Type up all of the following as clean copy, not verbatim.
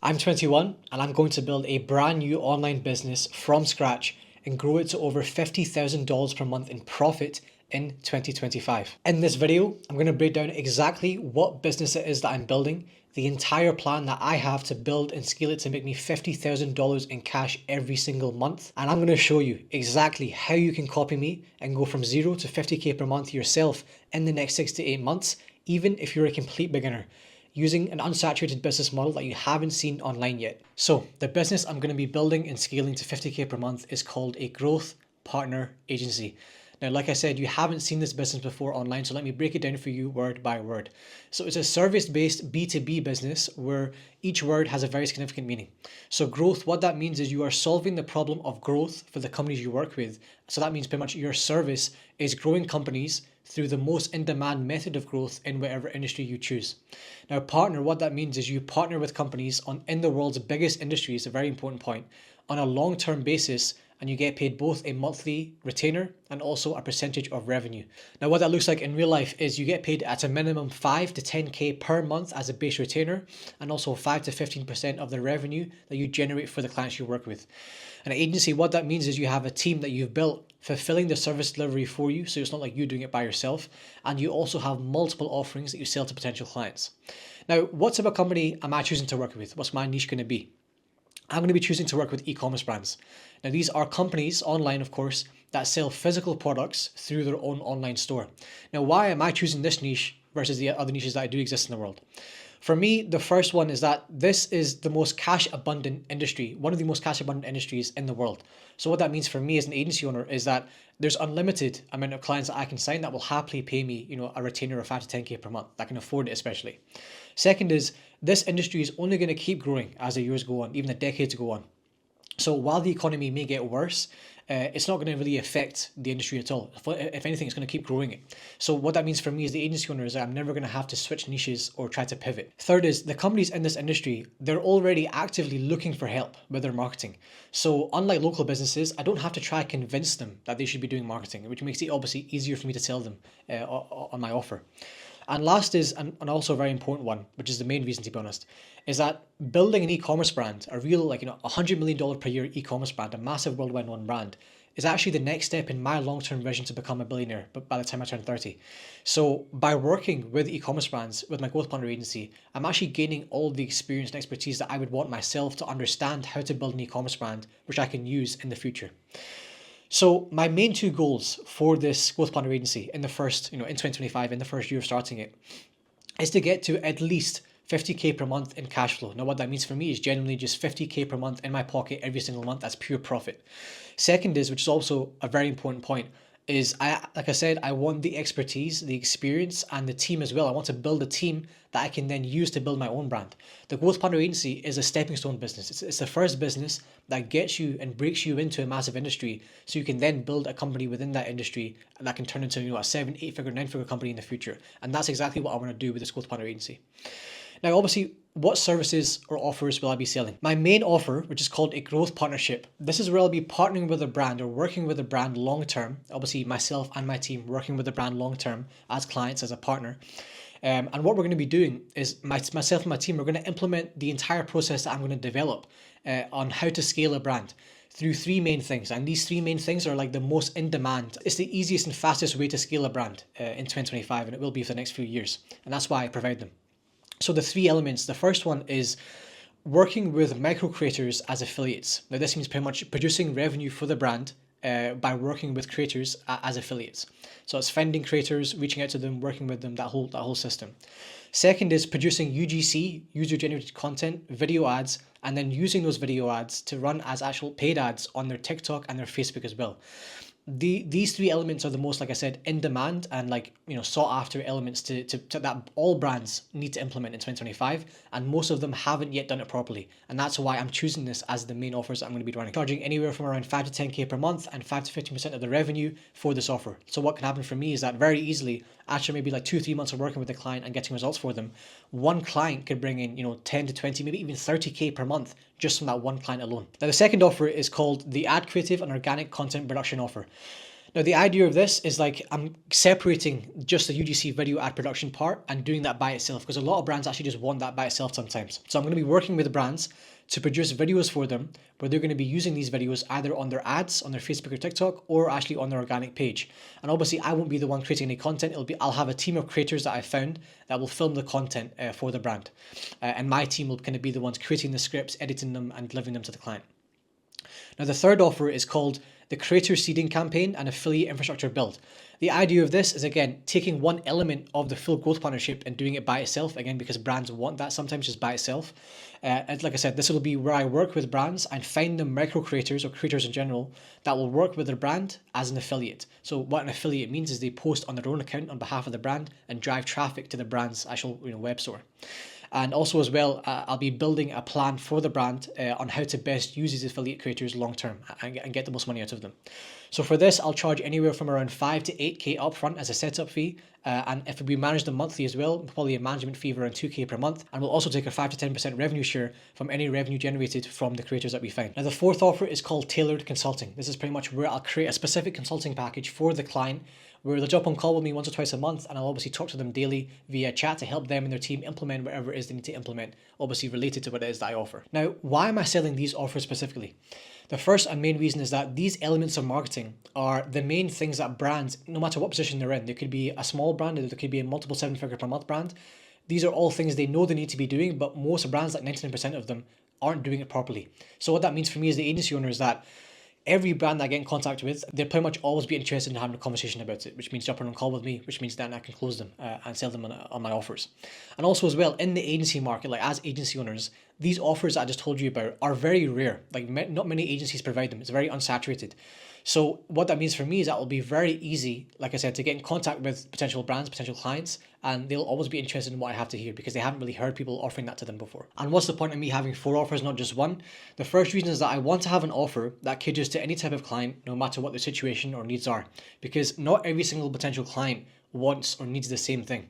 I'm 21 and I'm going to build a brand new online business from scratch and grow it to over $50,000 per month in profit in 2025. In this video, I'm going to break down exactly what business it is that I'm building, the entire plan that I have to build and scale it to make me $50,000 in cash every single month. And I'm going to show you exactly how you can copy me and go from 0 to 50K per month yourself in the next 6 to 8 months, even if you're a complete beginner, using an unsaturated business model that you haven't seen online yet. So the business I'm going to be building and scaling to 50K per month is called a growth partner agency. Now, like I said, you haven't seen this business before online, so let me break it down for you word by word. So it's a service-based B2B business where each word has a very significant meaning. So growth, what that means is you are solving the problem of growth for the companies you work with. So that means pretty much your service is growing companies through the most in-demand method of growth in whatever industry you choose. Now, partner, what that means is you partner with companies in the world's biggest industries, a very important point, on a long-term basis, and you get paid both a monthly retainer and also a percentage of revenue. Now, what that looks like in real life is you get paid at a minimum 5 to 10K per month as a base retainer, and also 5 to 15% of the revenue that you generate for the clients you work with. An agency, what that means is you have a team that you've built fulfilling the service delivery for you, so it's not like you doing it by yourself, and you also have multiple offerings that you sell to potential clients. Now, what type of company am I choosing to work with? What's my niche going to be? I'm going to be choosing to work with e-commerce brands. Now, these are companies online, of course, that sell physical products through their own online store. Now, why am I choosing this niche versus the other niches that do exist in the world? For me, the first one is that this is the most cash abundant industry, one of the most cash abundant industries in the world. So what that means for me as an agency owner is that there's unlimited amount of clients that I can sign that will happily pay me, a retainer of 5 to 10K per month, that can afford it especially. Second is this industry is only going to keep growing as the years go on, even the decades go on. So while the economy may get worse, it's not going to really affect the industry at all. If anything, it's going to keep growing it. So what that means for me as the agency owner is that I'm never going to have to switch niches or try to pivot. Third is the companies in this industry, they're already actively looking for help with their marketing. So unlike local businesses, I don't have to try to convince them that they should be doing marketing, which makes it obviously easier for me to tell them on my offer. And last is, and also a very important one, which is the main reason to be honest, is that building an e-commerce brand, a real $100 million per year e-commerce brand, a massive worldwide known brand, is actually the next step in my long-term vision to become a billionaire but by the time I turn 30. So by working with e-commerce brands, with my growth partner agency, I'm actually gaining all the experience and expertise that I would want myself to understand how to build an e-commerce brand, which I can use in the future. So my main two goals for this growth partner agency in 2025, in the first year of starting it, is to get to at least 50K per month in cash flow. Now, what that means for me is generally just 50K per month in my pocket every single month. That's pure profit. Second is, which is also a very important point, is like I said, I want the expertise, the experience, and the team as well. I want to build a team that I can then use to build my own brand. The Growth Partner Agency is a stepping stone business. It's the first business that gets you and breaks you into a massive industry, so you can then build a company within that industry that can turn into a 7, 8-figure, 9-figure company in the future. And that's exactly what I want to do with this Growth Partner Agency. Now, obviously, what services or offers will I be selling? My main offer, which is called a growth partnership, this is where I'll be partnering with a brand or working with a brand long term. Obviously, myself and my team working with the brand long term as clients, as a partner. And what we're going to be doing is myself and my team, we're going to implement the entire process that I'm going to develop on how to scale a brand through 3 main things. And these 3 main things are like the most in demand. It's the easiest and fastest way to scale a brand in 2025, and it will be for the next few years. And that's why I provide them. So the 3 elements, the first one is working with micro creators as affiliates. Now this means pretty much producing revenue for the brand by working with creators as affiliates. So it's finding creators, reaching out to them, working with them, that whole system. Second is producing UGC, user generated content, video ads, and then using those video ads to run as actual paid ads on their TikTok and their Facebook as well. These 3 elements are the most, like I said, in demand and sought after elements to that all brands need to implement in 2025, and most of them haven't yet done it properly. And that's why I'm choosing this as the main offers that I'm going to be running. Charging anywhere from around 5 to 10K per month and 5 to 15% of the revenue for this offer. So what can happen for me is that very easily, after maybe 2-3 months of working with the client and getting results for them, one client could bring in 10 to 20, maybe even 30K per month just from that one client alone. Now the second offer is called the Ad Creative and Organic Content Production offer. Now, the idea of this is like I'm separating just the UGC video ad production part and doing that by itself, because a lot of brands actually just want that by itself sometimes. So I'm going to be working with the brands to produce videos for them where they're going to be using these videos either on their ads on their Facebook or TikTok, or actually on their organic page. And obviously I won't be the one creating any content. I'll have a team of creators that I found that will film the content for the brand. And my team will kind of be the ones creating the scripts, editing them and delivering them to the client. Now, the third offer is called the Creator Seeding Campaign and Affiliate Infrastructure Build. The idea of this is, again, taking one element of the full growth partnership and doing it by itself, again, because brands want that sometimes just by itself. And like I said, this will be where I work with brands and find them micro creators or creators in general that will work with their brand as an affiliate. So what an affiliate means is they post on their own account on behalf of the brand and drive traffic to the brand's actual web store. And also as well, I'll be building a plan for the brand on how to best use these affiliate creators long term and get the most money out of them. So for this, I'll charge anywhere from around 5 to 8K upfront as a setup fee. And if we manage them monthly as well, probably a management fee of around 2K per month. And we'll also take a 5 to 10% revenue share from any revenue generated from the creators that we find. Now, the fourth offer is called tailored consulting. This is pretty much where I'll create a specific consulting package for the client, where they'll jump on call with me once or twice a month, and I'll obviously talk to them daily via chat to help them and their team implement whatever it is they need to implement, obviously related to what it is that I offer. Now, why am I selling these offers specifically? The first and main reason is that these elements of marketing are the main things that brands, no matter what position they're in, there could be a small brand, there could be a multiple 7-figure per month brand. These are all things they know they need to be doing, but most brands, like 99% of them, aren't doing it properly. So what that means for me as the agency owner is that every brand that I get in contact with, they'll pretty much always be interested in having a conversation about it, which means jumping on a call with me, which means then I can close them and sell them on my offers. And also as well, in the agency market, like as agency owners, these offers that I just told you about are very rare. Like not many agencies provide them. It's very unsaturated. So what that means for me is that it'll be very easy, like I said, to get in contact with potential brands, potential clients, and they'll always be interested in what I have to hear because they haven't really heard people offering that to them before. And what's the point of me having 4 offers, not just one? The first reason is that I want to have an offer that caters to any type of client, no matter what their situation or needs are, because not every single potential client wants or needs the same thing.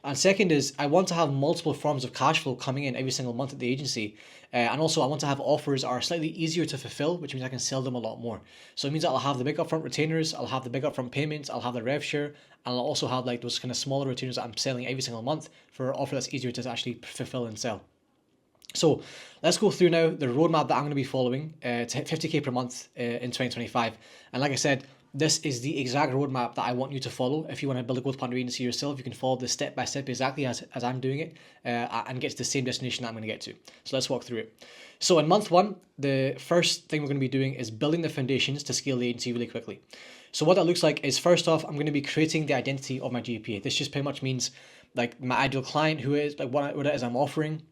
And second is I want to have multiple forms of cash flow coming in every single month at the agency. And also I want to have offers that are slightly easier to fulfill, which means I can sell them a lot more. So it means that I'll have the big upfront retainers, I'll have the big upfront payments, I'll have the rev share, and I'll also have like those kind of smaller retainers that I'm selling every single month for an offer that's easier to actually fulfill and sell. So let's go through now the roadmap that I'm going to be following to hit 50K per month in 2025. And like I said, this is the exact roadmap that I want you to follow. If you want to build a growth partner agency yourself, you can follow this step by step exactly as I'm doing it and get to the same destination that I'm going to get to. So let's walk through it. So in month 1, the first thing we're going to be doing is building the foundations to scale the agency really quickly. So what that looks like is, first off, I'm going to be creating the identity of my GPA. This just pretty much means like my ideal client, who is like what it is I'm offering,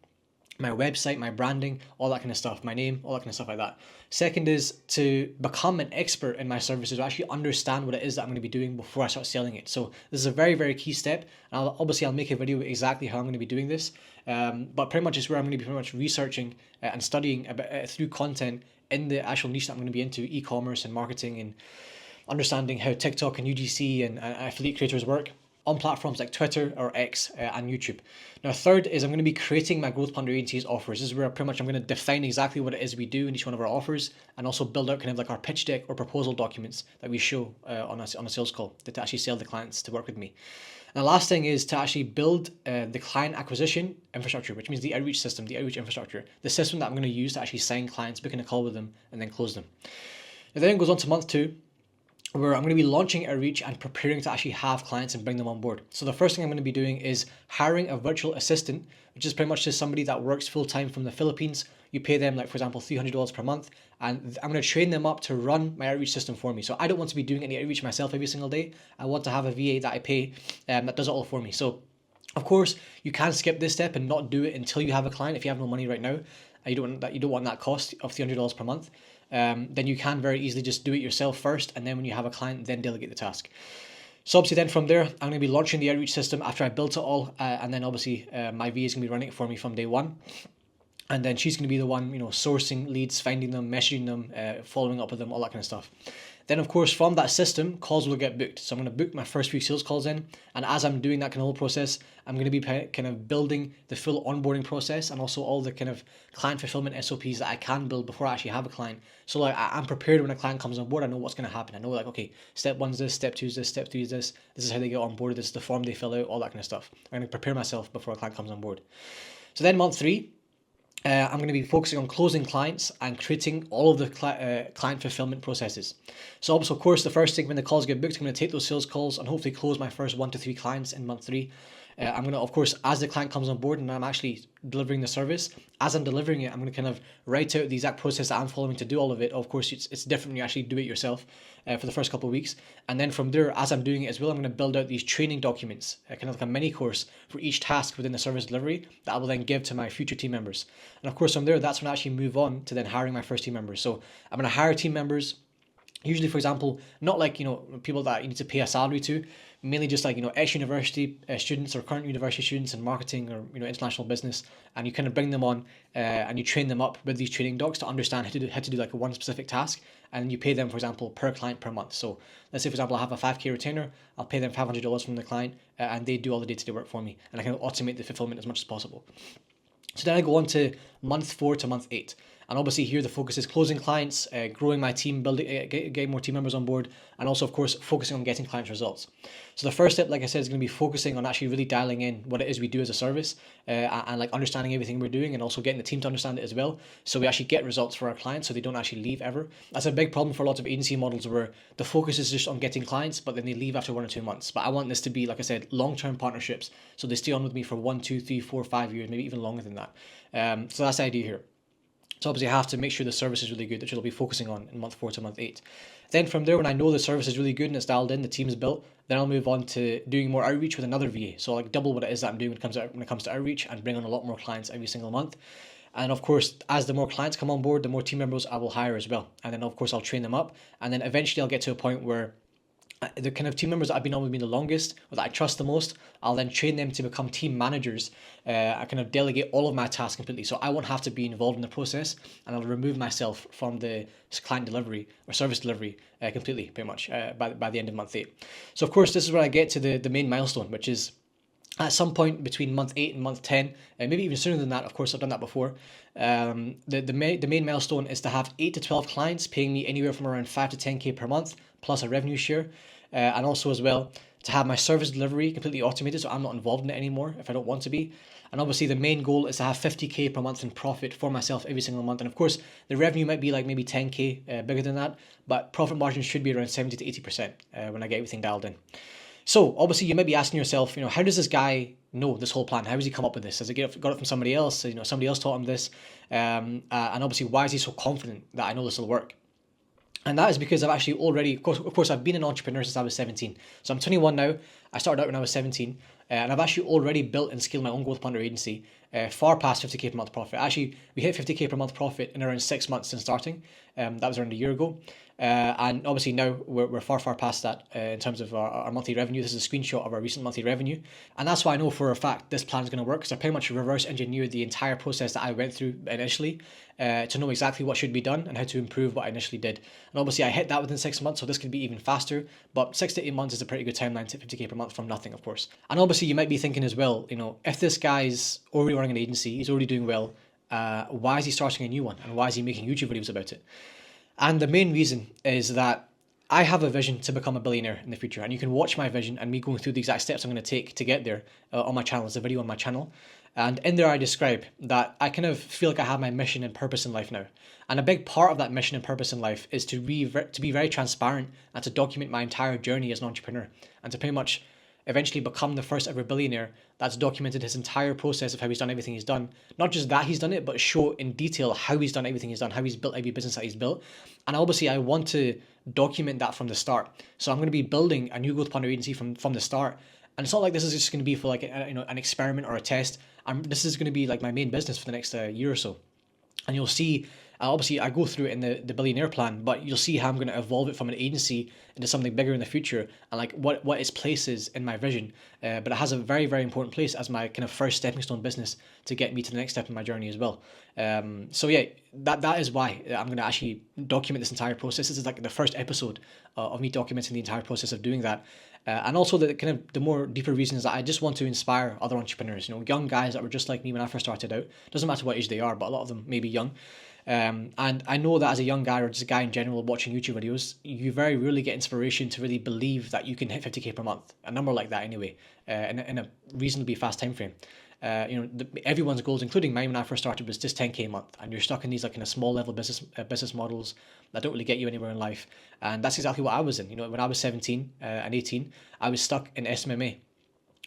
my website, my branding, all that kind of stuff, my name, all that kind of stuff like that. Second is to become an expert in my services, or actually understand what it is that I'm going to be doing before I start selling it. So this is a very, very key step. And I'll make a video exactly how I'm going to be doing this. But pretty much it's where I'm going to be pretty much researching and studying about, through content in the actual niche that I'm going to be into, e-commerce and marketing, and understanding how TikTok and UGC and affiliate creators work on platforms like Twitter or X and YouTube. Now, third is I'm going to be creating my growth partner agency's offers. This is where pretty much I'm going to define exactly what it is we do in each one of our offers, and also build out kind of like our pitch deck or proposal documents that we show on a sales call to actually sell the clients to work with me. And the last thing is to actually build the client acquisition infrastructure, which means the outreach system, the outreach infrastructure, the system that I'm going to use to actually sign clients, booking a call with them, and then close them. And then it goes on to month 2, where I'm going to be launching outreach and preparing to actually have clients and bring them on board. So the first thing I'm going to be doing is hiring a virtual assistant, which is pretty much just somebody that works full time from the Philippines. You pay them, like for example, $300 per month, and I'm going to train them up to run my outreach system for me. So I don't want to be doing any outreach myself every single day. I want to have a VA that I pay that does it all for me. So of course, you can skip this step and not do it until you have a client. If you have no money right now, you don't want that cost of $300 per month, then you can very easily just do it yourself first, and then when you have a client, then delegate the task. So obviously then from there, I'm going to be launching the outreach system after I built it all, and then obviously my VA is going to be running it for me from day 1. And then she's going to be the one, sourcing leads, finding them, messaging them, following up with them, all that kind of stuff. Then of course from that system, calls will get booked. So I'm going to book my first few sales calls in, and as I'm doing that kind of whole process, I'm going to be kind of building the full onboarding process and also all the kind of client fulfillment SOPs that I can build before I actually have a client. So like I'm prepared when a client comes on board. I know what's going to happen. I know like, okay, step one is this, step two is this, step three is this. This is how they get on board. This is the form they fill out, all that kind of stuff. I'm going to prepare myself before a client comes on board. So then month 3, I'm going to be focusing on closing clients and creating all of the client fulfillment processes. So also, of course, the first thing when the calls get booked, I'm going to take those sales calls and hopefully close my first 1 to 3 clients in month 3. I'm going to, of course, as the client comes on board and I'm actually delivering the service, as I'm delivering it, I'm going to kind of write out the exact process that I'm following to do all of it. Of course, it's different when you actually do it yourself for the first couple of weeks. And then from there, as I'm doing it as well, I'm going to build out these training documents, kind of like a mini course for each task within the service delivery that I will then give to my future team members. And of course, from there, that's when I actually move on to then hiring my first team members. So I'm going to hire team members. Usually, for example, not like, people that you need to pay a salary to, mainly just like, ex-university students or current university students in marketing or, international business. And you kind of bring them on and you train them up with these training docs to understand how to do like one specific task. And you pay them, for example, per client per month. So let's say, for example, I have a 5K retainer, I'll pay them $500 from the client and they do all the day-to-day work for me. And I can automate the fulfillment as much as possible. So then I go on to month 4 to month 8. And obviously here the focus is closing clients, growing my team, building, getting more team members on board, and also of course focusing on getting clients results. So the first step, like I said, is going to be focusing on actually really dialing in what it is we do as a service, and like understanding everything we're doing, and also getting the team to understand it as well, so we actually get results for our clients, so they don't actually leave ever. That's a big problem for a lot of agency models where the focus is just on getting clients, but then they leave after 1 or 2 months. But I want this to be, like I said, long-term partnerships, so they stay on with me for 1, 2, 3, 4, 5 years, maybe even longer than that. So that's the idea here. So obviously I have to make sure the service is really good, which I'll be focusing on in month 4 to month 8. Then from there, when I know the service is really good and it's dialed in, the team is built, then I'll move on to doing more outreach with another VA. So like double what it is that I'm doing when it comes to outreach, and bring on a lot more clients every single month. And of course, as the more clients come on board, the more team members I will hire as well. And then of course I'll train them up, and then eventually I'll get to a point where the kind of team members that have been on with me the longest, or that I trust the most, I'll then train them to become team managers. I kind of delegate all of my tasks completely, so I won't have to be involved in the process, and I'll remove myself from the client delivery or service delivery completely, pretty much, by the end of month 8. So of course, this is where I get to the main milestone, which is at some point between month 8 and month 10, and maybe even sooner than that. Of course, I've done that before. The main milestone is to have 8 to 12 clients paying me anywhere from around 5 to 10K per month, plus a revenue share. And also as well, to have my service delivery completely automated, so I'm not involved in it anymore if I don't want to be. And obviously the main goal is to have 50K per month in profit for myself every single month. And of course, the revenue might be like maybe 10K bigger than that, but profit margin should be around 70 to 80% when I get everything dialed in. So obviously you might be asking yourself, how does this guy know this whole plan? How has he come up with this? Has he got it from somebody else? Somebody else taught him this. And obviously, why is he so confident that I know this will work? And that is because I've actually already, of course, I've been an entrepreneur since I was 17. So I'm 21 now. I started out when I was 17. And I've actually already built and scaled my own growth planner agency far past 50K per month profit. Actually, we hit 50K per month profit in around 6 months since starting. That was around a year ago. And obviously now we're far past that in terms of our monthly revenue. This is a screenshot of our recent monthly revenue. And that's why I know for a fact this plan is going to work, because I pretty much reverse engineered the entire process that I went through initially to know exactly what should be done and how to improve what I initially did. And obviously I hit that within 6 months, so this could be even faster, but 6 to 8 months is a pretty good timeline to 50K per month from nothing, of course. And obviously you might be thinking as well, if this guy's already running an agency, he's already doing well, why is he starting a new one? And why is he making YouTube videos about it? And the main reason is that I have a vision to become a billionaire in the future, and you can watch my vision and me going through the exact steps I'm going to take to get there on my channel. It's a video on my channel. And in there I describe that I kind of feel like I have my mission and purpose in life now. And a big part of that mission and purpose in life is to be very transparent and to document my entire journey as an entrepreneur, and to pretty much eventually become the first ever billionaire that's documented his entire process of how he's done everything he's done. Not just that he's done it, but show in detail how he's done everything he's done, how he's built every business that he's built. And obviously I want to document that from the start. So I'm going to be building a new growth planner agency from the start. And it's not like this is just going to be for like an experiment or a test. This is going to be like my main business for the next year or so. And you'll see Obviously, I go through it in the billionaire plan, but you'll see how I'm going to evolve it from an agency into something bigger in the future, and like what its place is in my vision. But it has a very, very important place as my kind of first stepping stone business to get me to the next step in my journey as well. So yeah, that is why I'm going to actually document this entire process. This is like the first episode of me documenting the entire process of doing that. And also the kind of the more deeper reason is that I just want to inspire other entrepreneurs, young guys that were just like me when I first started out. Doesn't matter what age they are, but a lot of them may be young. And I know that as a young guy or just a guy in general watching YouTube videos, you very rarely get inspiration to really believe that you can hit 50K per month, a number like that anyway, in a reasonably fast time frame. Everyone's goals, including mine when I first started, was just 10K a month, and you're stuck in these like kind of small level business models that don't really get you anywhere in life. And that's exactly what I was in. When I was 17 and 18, I was stuck in SMMA,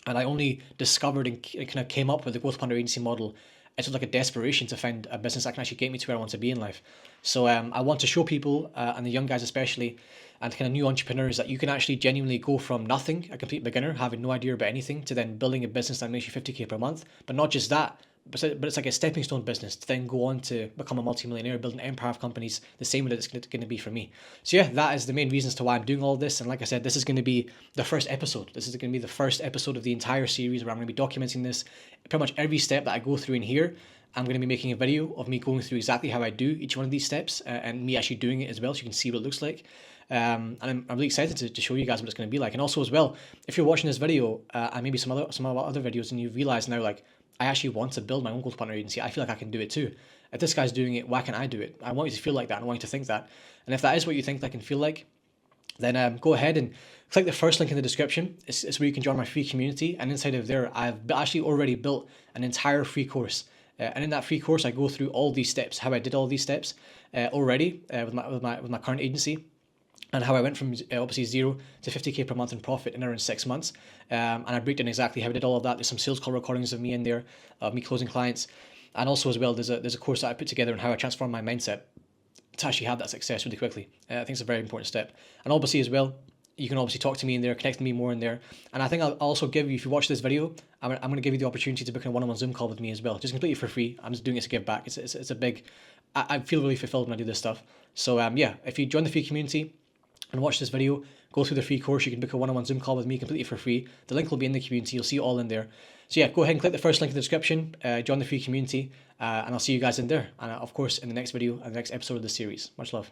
and I only discovered and kind of came up with the Growth Planner agency model. It's sort of like a desperation to find a business that can actually get me to where I want to be in life. So I want to show people, and the young guys especially, and kind of new entrepreneurs, that you can actually genuinely go from nothing, a complete beginner, having no idea about anything, to then building a business that makes you 50K per month. But not just that, but it's like a stepping stone business to then go on to become a multimillionaire, build an empire of companies, the same way that it's going to be for me. So yeah, that is the main reasons to why I'm doing all this. And like I said, this is going to be the first episode. This is going to be the first episode of the entire series where I'm going to be documenting this. Pretty much every step that I go through in here, I'm going to be making a video of me going through exactly how I do each one of these steps, and me actually doing it as well, so you can see what it looks like. And I'm really excited to show you guys what it's going to be like. And also as well, if you're watching this video and maybe some other videos, and you realize now, like, I actually want to build my own Growth Planner agency, I feel like I can do it too. If this guy's doing it, why can't I do it? I want you to feel like that. I want you to think that. And if that is what you think that can feel like, then go ahead and click the first link in the description. It's where you can join my free community. And inside of there, I've actually already built an entire free course. And in that free course, I go through all these steps, how I did all these steps already with my current agency, and how I went from obviously 0 to 50K per month in profit in around 6 months. And I break down exactly how I did all of that. There's some sales call recordings of me in there, of me closing clients. And also as well, there's a course that I put together on how I transform my mindset to actually have that success really quickly. I think it's a very important step. And obviously as well, you can obviously talk to me in there, connect to me more in there. And I think I'll also give you, if you watch this video, I'm going to give you the opportunity to book a one-on-one Zoom call with me as well, just completely for free. I'm just doing it to give back. It's a big, I feel really fulfilled when I do this stuff. So yeah, if you join the free community and watch this video, go through the free course, you can book a one-on-one Zoom call with me completely for free. The link will be in the community. You'll see it all in there. So yeah, go ahead and click the first link in the description, join the free community, and I'll see you guys in there. And of course, in the next video and the next episode of the series. Much love.